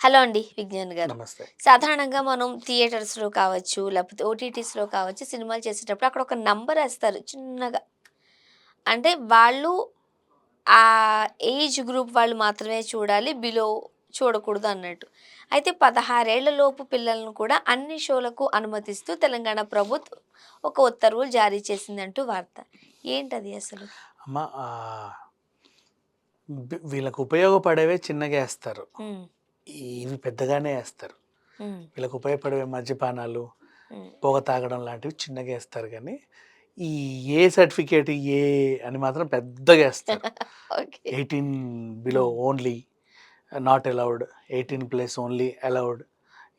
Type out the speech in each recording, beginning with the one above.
Hello అండి విజ్ఞాన్ గారు. నమస్తే. సాధారణంగా మనం థియేటర్స్‌లో కావచ్చు, లేకపోతే ఓటీటీస్‌లో కావచ్చు సినిమాలు చేసేటప్పుడు అక్కడ ఒక నంబర్ ఏస్తారు చిన్నగా. అంటే వాళ్ళు ఆ ఏజ్ గ్రూప్ వాళ్ళు మాత్రమే చూడాలి. బిలో చూడకూడదు అన్నట్టు. అయితే 16 ఏళ్ల లోపు పిల్లలను కూడా అన్ని షోలకు అనుమతిస్తూ తెలంగాణ ప్రభుత్వం ఒక ఉత్తర్వులు జారీ చేసిందంటూ వార్త. ఏంటది అసలు? అమ్మ వీళ్ళకి ఉపయోగపడేవే చిన్నగా ఏస్తారు. హ్మ్. ఇవి పెద్దగానే ఏస్తారు. హ్మ్. వీళ్ళకి ఉపయోగపడేవి మద్యపానాలు, హ్మ్. పొగ తాగడం లాంటివి చిన్నగా ఏస్తారు గానీ, ఈ ఏ సర్టిఫికేట్ ఏ అని మాత్రం పెద్దగా ఏస్తారు. ఓకే. 18 బిలో హ్మ్. Only, not allowed, 18+ only allowed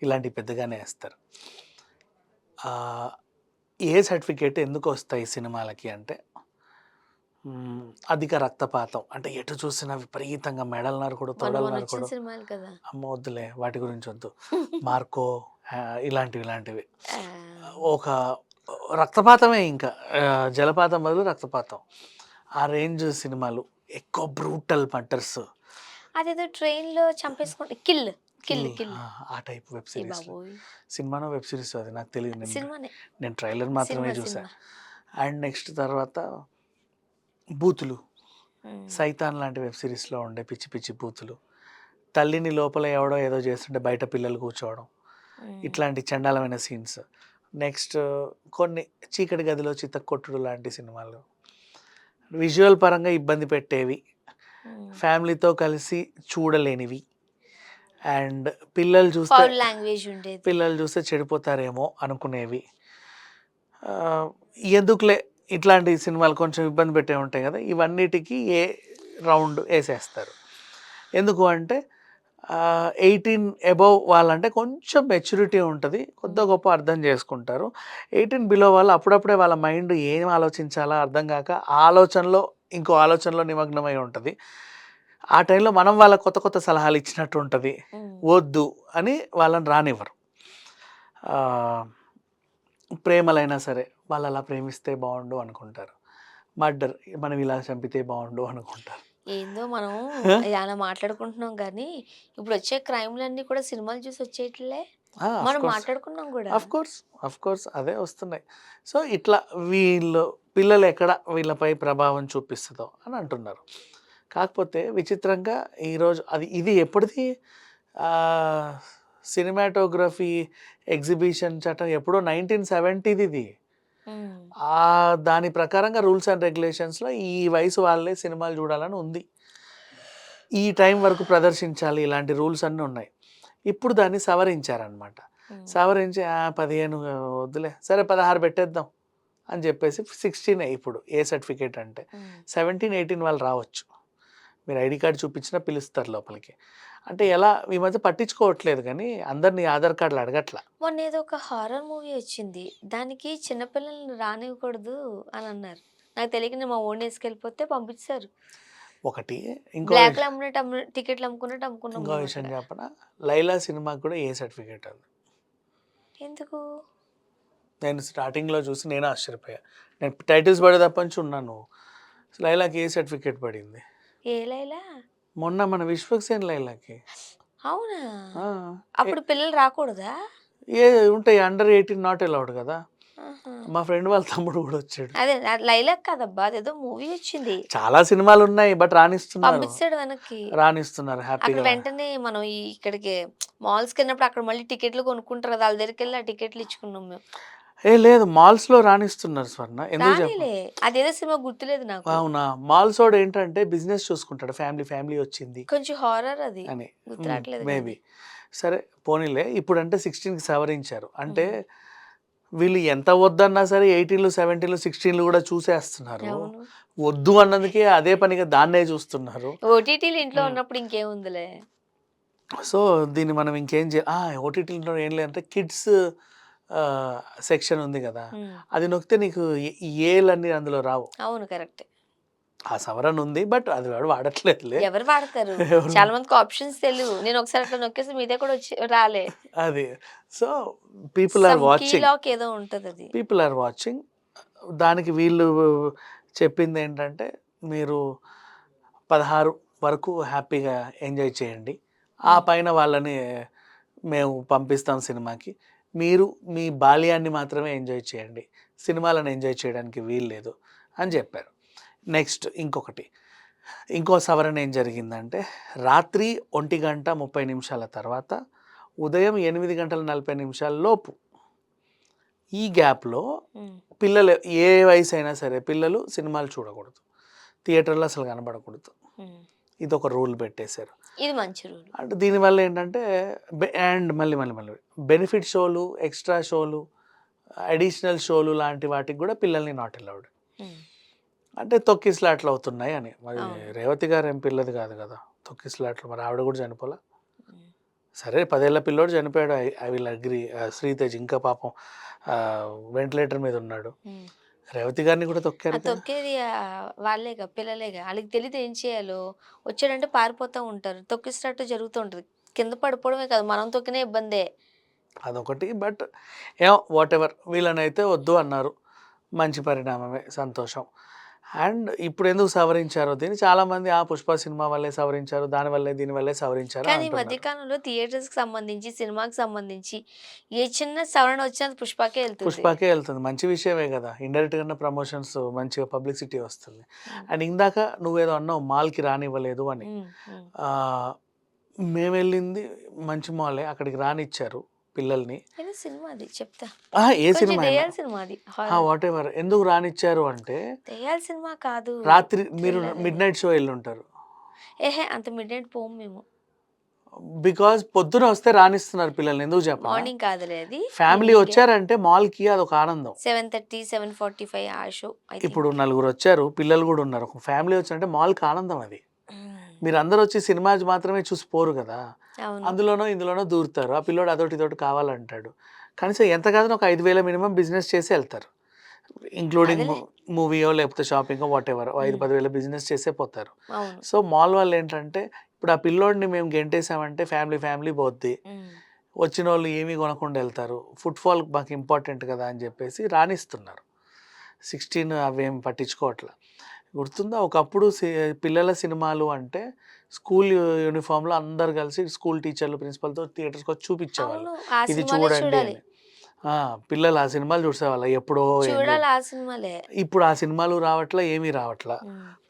ఇలాంటివి పెద్దగానే ఏస్తారు. ఆహ్, ఏ సర్టిఫికేట్ ఎందుకొస్తాయి సినిమాలకి అంటే అధిక రక్తపాతం. అంటే ఎటు చూసినా విపరీతంగా మెడలు నరకుడు, మొన్న తొడలు మొన్నొచ్చిన నరకుడు. సినిమాలు కదా! అమ్మ వద్దులే వాటి గురించి వద్దు. 'మార్కో' ఇలాంటివి. ఆ! ఒక రక్తపాతమే ఇంకా. జలపాతం బదులు రక్తపాతం. ఆ రేంజ్ సినిమాలు. ఎక్కువ బ్రూటల్ మర్డర్స్. అదేదో ట్రైన్‌లో చంపేసుకుంటే 'కిల్'. 'Kill' 'kill' 'kill'. ఆ టైప్ వెబ్ అయ్య సిరీస్‌లు. బాబోయ్! సినిమానో, వెబ్ సిరీసో అది నాకు తెలీదు. నేను సినిమానే. నేను ట్రైలర్ మాత్రమే సినిమా, చూసా. సినిమా. అండ్ నెక్స్ట్ తర్వాత 'బూతులు'. హ్మ్. 'సైతాన్' లాంటి వెబ్ సిరీస్‌లో ఉండే పిచ్చి పిచ్చి బూతులు. తల్లిని లోపల ఎవడో ఏదో చేస్తుంటే బయట పిల్లలు కూర్చోవడం. హ్మ్. ఇట్లాంటి చండాలమైన సీన్స్. నెక్స్ట్ కొన్ని 'చీకటి గదిలో చితక్కొట్టుడు' లాంటి సినిమాలు. విజువల్ పరంగా ఇబ్బంది పెట్టేవి. హ్మ్. ఫ్యామిలీతో కలిసి చూడలేనివి. అండ్ పిల్లలు చూస్తే ఫౌల్ లాంగ్వేజ్ ఉండేది. పిల్లలు చూస్తే చెడిపోతారేమో అనుకునేవి. ఆహ్, ఎందుకులే ఇట్లాంటి సినిమాలు కొంచెం ఇబ్బంది పెట్టేవి ఉంటాయి కదా! ఇవన్నిటికి రౌండ్ ఏసేస్తారు. ఎందుకు అంటే 18 అబోవ్ వాళ్ళంటే కొంచెం మెచ్యూరిటీ ఉంటది. కొద్దో హ్మ్. గొప్పో అర్థం చేసుకుంటారు. 18 బిలో వాళ్ళు అప్పుడప్పుడే వాళ్ళ మైండ్ ఏం ఆలోచించాలా అర్థం గాక ఇంకో ఆలోచనలో నిమగ్నమై ఉంటది. ఆ టైంలో మనం వాళ్ళకి కొత్త కొత్త సలహాలు ఇచ్చినట్టు ఉంటది. హ్మ్. వద్దు అని వాళ్ళని రానివ్వరు. ఆహ్, ప్రేమలైనా సరే వాళ్ళలా ప్రేమిస్తే బావుండు అనుకుంటారు. మర్డర్ మనం ఇలా చంపితే బావుండు అనుకుంటారు. ఏందో మనం ఆ! ఇలా మాట్లాడుకుంటున్నాం గానీ, ఇప్పుడొచ్చే క్రైమ్‌లన్నీ కూడా సినిమాలు చూసి వచ్చేయట్లే. మనం ఆఫ్‌కోర్స్. మాట్లాడుకున్నాం గూడా. ఆఫ్‌కోర్స్ అదే వస్తున్నాయి. సో, ఇట్లా పిల్లలు ఎక్కడ వీళ్ళపై ప్రభావం చూపిస్తదో అని అంటున్నారు. కాకపోతే విచిత్రంగా ఇది ఎప్పటిది ఆహ్, సినిమాటోగ్రఫీ ఎగ్జిబిషన్ చట్టం ఎప్పుడో 1970ది. హ్మ్. దాని ప్రకారంగా రూల్స్ అండ్ రెగ్యులేషన్స్‌లో ఈ వయసు వాళ్ళే సినిమాలు చూడాలని ఉంది. ఈ టైం వరకు ప్రదర్శించాలి ఇలాంటి రూల్స్ అన్నీ ఉన్నాయి. ఇప్పుడు దాన్ని సవరించారనమాట. హ్మ్. సవరించి 15 వద్దులే సరే 16 పెట్టేద్దాం అని చెప్పేసి 16 ఇప్పుడు ఏ సర్టిఫికేట్ అంటే. హ్మ్. 17, 18 వాళ్ళు రావచ్చు. మీరు ఐడీ కార్డ్ చూపించినా పిలుస్తారు లోపలికి. అంటే ఎలా ఈ మధ్య పట్టించుకోవట్లేదు గానీ అందరిని ఆధార్ కార్డ్‌లు అడగట్ల. మొన్నేదో ఒక హారర్ మూవీ వచ్చింది. దానికి చిన్న పిల్లల్ని రానివ్వకూడదు అనన్నారు. నాకు తెలియక నేను మా వోడిని ఎసుకెళ్ళిపోతే పంపించేసారు. ఒకటి ఇంకో బ్లాక్‌లో విష్ టికెట్లు అమ్ముకున్నట్టు అమ్ముకున్నాం ఇంకో మేమక్కడ. విషయం చెప్పనా? 'లైలా' సినిమాకి కూడా ఏ సర్టిఫికేట్ ఉంది. ఎందుకు? నేను స్టార్టింగ్‌లో చూసి నేను ఆశ్చర్యపోయా. నేను టైటిల్స్ పడేటప్పటి నుంచి ఉన్నాను. 'లైలాకి' ఏ సర్టిఫికేట్ పడింది? ఏ లైలా? మొన్న మన 'విశ్వక్సేన్ లైలాకి'. అవునా? ఆ! ఎ అప్పుడు పిల్లలు రాకూడదా? ఉంటాయి. అండర్ 18 నాట్ అలౌడ్ కదా! ఆహా! మా ఫ్రెండ్ వాళ్ళ తమ్ముడు కూడా వచ్చాడు. అదే లైలాక్ కాదబ్బా! అదేదో మూవీ వచ్చింది. చాలా సినిమాలున్నాయి. బట్ రానిస్తున్నారు. పంపించేసాడు వెనక్కి. రానిస్తున్నారు అక్కడ హ్యాపీగా. వెంటనే మనం ఇక్కడికి మాల్స్‌కెళ్ళినప్పుడు అక్కడ మళ్ళీ టికెట్లు కొనుక్కుంటారు కదా! ఆళ్ళ దగ్గరికెళ్ళి ఆ టికెట్లు ఇచ్చుకున్నాం మేము. లేదు మాల్స్‌లో రానిస్తున్నారు స్వర్ణ. ఎందుకు చెప్పు? రానీలే. అదేదో సినిమా గుర్తులేదు నాకు. అవునా! మాల్సోడు ఏంటంటే బిజినెస్ చూసుకుంటాడు. ఫ్యామిలీ వచ్చింది కొంచెం హారర్ అది. అని. గుర్తు రావట్లేదు గానీ. మేబీ. సరే పోనీలే. ఇప్పుడంటే 16కి సవరించారు. అంటే హ్మ్. వీళ్ళు ఎంత వద్దన్నా సరే 18లు, 17లు, 16లు కూడా చూసేస్తున్నారు. అవును. వద్దు అన్నందుకే అదే పనిగా దాన్నే చూస్తున్నారు. ఓటీటీలు ఇంట్లో హ్మ్. ఉన్నప్పుడు ఇంకేముందిలే. సో, దీన్ని మనం ఇంకేం ఓటీటీలో ఏం లేదంటే కిడ్స్ ఆహ్, సెక్షన్ ఉంది గదా! హ్మ్. అది నొక్కితే నీకు ఏలన్నీ అందులో రావు. అవును. కరెక్టే. ఆ సవరణ ఉంది. బట్ అది ఎవడు వాడట్లేదులే. ఎవరు వాడతారు? ఎవరు చాలా మందికి ఆప్షన్స్ తెలీవు. నేనొకసారి అట్లా నొక్కేసి మీదే కూడా రాలే. అది. So, people are some key watching. Lock ఏదో ఉంటదది. People are watching. దానికి వీళ్ళు చెప్పిందేంటంటే, మీరు 16 వరకు హ్యాపీగా ఎంజాయ్ చేయండి. ఆ పైన వాళ్ళని మేము పంపిస్తాం సినిమాకి, మీరు మీ బాల్యాన్ని మాత్రమే ఎంజాయ్ చేయండి, సినిమాలను ఎంజాయ్ చేయడానికి వీలు లేదు అని చెప్పారు. నెక్స్ట్ ఇంకో సవరణ ఏం జరిగిందంటే, రాత్రి 1:30 తర్వాత ఉదయం 8:40 లోపు ఈ గ్యాప్లో పిల్లలు ఏ వయసు అయినా సరే పిల్లలు సినిమాలు చూడకూడదు, థియేటర్లో అసలు కనబడకూడదు. ఇది ఒక రూల్ పెట్టేశారు. ఇది మంచి రూల్. అంటే దీనివల్ల ఏంటంటే అండ్ మళ్ళీ బెనిఫిట్ షోలు, ఎక్స్ట్రా షోలు, అడిషనల్ షోలు లాంటి వాటికి కూడా పిల్లల్ని నాట్ అలౌడ్. అంటే తొక్కిస్లాట్లు అవుతున్నాయి అని. మరి రేవతి గారు ఏం పిల్లది కాదు కదా తొక్కిస్లాట్లు, మరి ఆవిడ కూడా చనిపోలా. సరే 10 ఏళ్ల పిల్లోడు చనిపోయాడు, ఐ విల్ అగ్రీ. శ్రీతేజ్ ఇంకా పాపం వెంటిలేటర్ మీద ఉన్నాడు. రేవతి గారిని కూడా తొక్కారు. తొక్కేది వాళ్ళేగా, పిల్లలేగా, వాళ్ళకి తెలియదు ఏం చేయాలో. వచ్చాడంటే పారిపోతూ ఉంటారు, తొక్కిసినట్టు జరుగుతూ ఉంటుంది. కింద పడిపోవడమే కాదు, మనం తొక్కినే ఇబ్బందే. అదొకటి. బట్ ఏమో వాట్ ఎవర్, వీళ్ళనైతే వద్దు అన్నారు, మంచి పరిణామమే, సంతోషం. అండ్ ఇప్పుడు ఎందుకు సవరించారో దీన్ని చాలామంది పుష్ప సినిమా వల్లే సవరించారు, దానివల్లే దీనివల్లే సవరించారు కానీ ఈ అంటున్నారు. మధ్యకాలంలో థియేటర్స్కి సంబంధించి, సినిమాకి సంబంధించి ఏ చిన్న సవరణ వచ్చినా అది పుష్పకే వెళ్తుంది. మంచి విషయమే కదా, ఇండైరెక్ట్గా ప్రమోషన్స్, మంచిగా పబ్లిసిటీ వస్తుంది. అండ్ ఇందాక నువ్వేదో అన్నావు మాల్కి రానివ్వలేదు అని. మేము వెళ్ళింది మంచి మాలే, అక్కడికి రానిచ్చారు పిల్లల్ని. సినిమా అది చెప్తా, ఏ సినిమా సినిమా అది వాట్ ఎవర్. ఎందుకు రానిచ్చారు అంటే, దయ్యాల సినిమా కాదు, రాత్రి మీరు మిడ్ నైట్ షో వెళ్ళి ఉంటారు. అంత మిడ్ నైట్ పోము మేము. బికాజ్ పొద్దున వస్తే రానిస్తున్నారు పిల్లల్ని, ఎందుకు చెప్పండి. మార్నింగ్ కాదులే అది, ఫ్యామిలీ వచ్చారంటే మాల్ కి అదొక ఆనందం. 7:30, 7:45 ఆ షో. ఇప్పుడు 4 వచ్చారు, పిల్లలు కూడా ఉన్నారు, ఒక ఫ్యామిలీ వచ్చారంటే మాల్ కి ఆనందం అది. మీరు అందరు వచ్చి సినిమా మాత్రమే చూసి పోరు కదా, అందులోనో ఇందులోనో దూరుతారు. ఆ పిల్లోడు అదొకటి ఇదొకటి కావాలంటాడు. కనీసం ఎంత కాదని ఒక 5,000 మినిమం బిజినెస్ చేసి వెళ్తారు, ఇంక్లూడింగ్ మూవీయో లేకపోతే షాపింగో వాట్ ఎవర్. 5-10,000 బిజినెస్ చేసే పోతారు. సో మాల్ వాళ్ళు ఏంటంటే, ఇప్పుడు ఆ పిల్లోడిని మేము గెంటేసామంటే ఫ్యామిలీ పోద్ది, వచ్చిన వాళ్ళు ఏమీ కొనకుండా వెళ్తారు. ఫుట్ఫాల్ మాకు ఇంపార్టెంట్ కదా అని చెప్పేసి రాణిస్తున్నారు. 16 అవేం పట్టించుకోవట్లా. గుర్తుందా ఒకప్పుడు పిల్లల సినిమాలు అంటే స్కూల్ యూనిఫామ్లో అందరు కలిసి స్కూల్ టీచర్లు, ప్రిన్సిపల్తో థియేటర్స్కి వచ్చి చూపించేవాళ్ళు, ఇది చూడండి అని. పిల్లలు ఆ సినిమాలు చూసేవాళ్ళు ఎప్పుడో. ఇప్పుడు ఆ సినిమాలు రావట్లా, ఏమీ రావట్లా.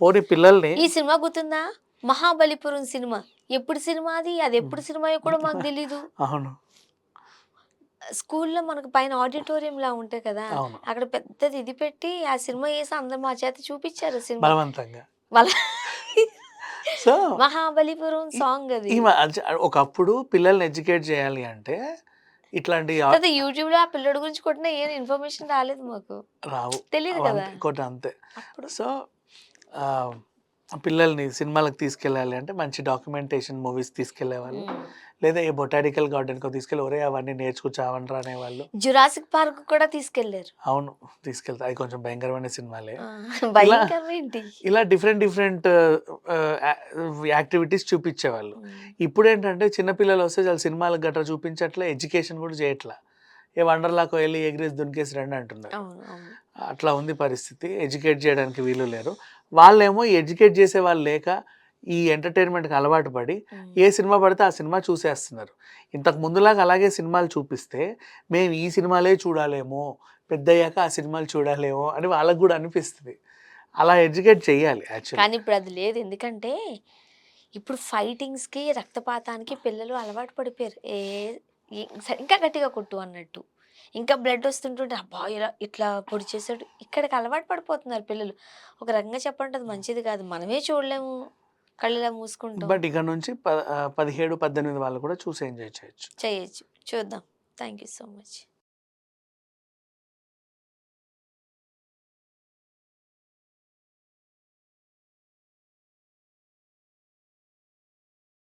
పోనీ పిల్లల్ని, ఈ సినిమా గుర్తుందా, మహాబలిపురం సినిమా, ఎప్పుడు సినిమా అది ఎప్పుడు సినిమా కూడా మాకు తెలీదు. అవును, స్కూల్లో మనకు పైన ఆడిటోరియం లా ఉంటాయి కదా, అక్కడ పెద్దది ఇది పెట్టి ఆ సినిమా వేసి అందరు మా చేత చూపించారు సినిమా బలవంతంగా. సో మహాబలిపురం సాంగ్ అది. ఒకప్పుడు పిల్లల్ని ఎడ్యుకేట్ చేయాలి అంటే ఇట్లాంటి యూట్యూబ్ లో ఆ పిల్లడి గురించి కొట్టిన ఏం ఇన్ఫర్మేషన్ రాలేదు మాకు, రావు, తెలియదు కదా కొట్ట అంతే. సో పిల్లల్ని సినిమాలకు తీసుకెళ్ళాలి అంటే మంచి డాక్యుమెంటేషన్ మూవీస్ తీసుకెళ్లేవాళ్ళు, లేదా ఏ బొటానికల్ గార్డెన్ కో తీసుకెళ్ళి ఒరే అవన్నీ నేర్చుకొచ్చావనరా అనేవాళ్ళు. జురాసిక్ పార్క్ కూడా తీసుకెళ్లారు. అవును తీసుకెళ్తా, అది కొంచెం భయంకరమైన సినిమాలే. ఇలా డిఫరెంట్ యాక్టివిటీస్ చూపించేవాళ్ళు. ఇప్పుడు ఏంటంటే చిన్నపిల్లలు వస్తే చాలా సినిమాలకు గట్రా చూపించట్లే, ఎడ్యుకేషన్ కూడా చేయట్లా, ఏ వండర్లాకు వెళ్ళి ఎగిరేసి దునికేసి రండి అంటున్నారు. అట్లా ఉంది పరిస్థితి, ఎడ్యుకేట్ చేయడానికి వీలు లేరు. వాళ్ళేమో ఎడ్యుకేట్ చేసే వాళ్ళు లేక ఈ ఎంటర్టైన్మెంట్కి అలవాటు పడి ఏ సినిమా పడితే ఆ సినిమా చూసేస్తున్నారు. ఇంతకు ముందులాగా అలాగే సినిమాలు చూపిస్తే మేము ఈ సినిమాలే చూడాలేమో, పెద్దయ్యాక ఆ సినిమాలు చూడాలేమో అని వాళ్ళకు కూడా అనిపిస్తుంది. అలా ఎడ్యుకేట్ చేయాలి యాక్చువల్లీ. కానీ ఇప్పుడు అది లేదు, ఎందుకంటే ఇప్పుడు ఫైటింగ్స్కి, రక్తపాతానికి పిల్లలు అలవాటు పడిపోయారు. ఇంకా గట్టిగా కొట్టు అన్నట్టు, ఇంకా బ్లడ్ వస్తుంటుంటే అబ్బా ఇలా ఇట్లా పొడి చేసాడు, ఇక్కడికి అలవాటు పడిపోతున్నారు పిల్లలు. ఒక రకంగా చెప్పంటే అది మంచిది కాదు, మనమే చూడలేము, కళ్ళలా మూసుకుంటాం. బట్ ఇక నుంచి 17-18 వాళ్ళు కూడా చూసి ఎంజాయ్ చేయొచ్చు. చూద్దాం. Thank you so much.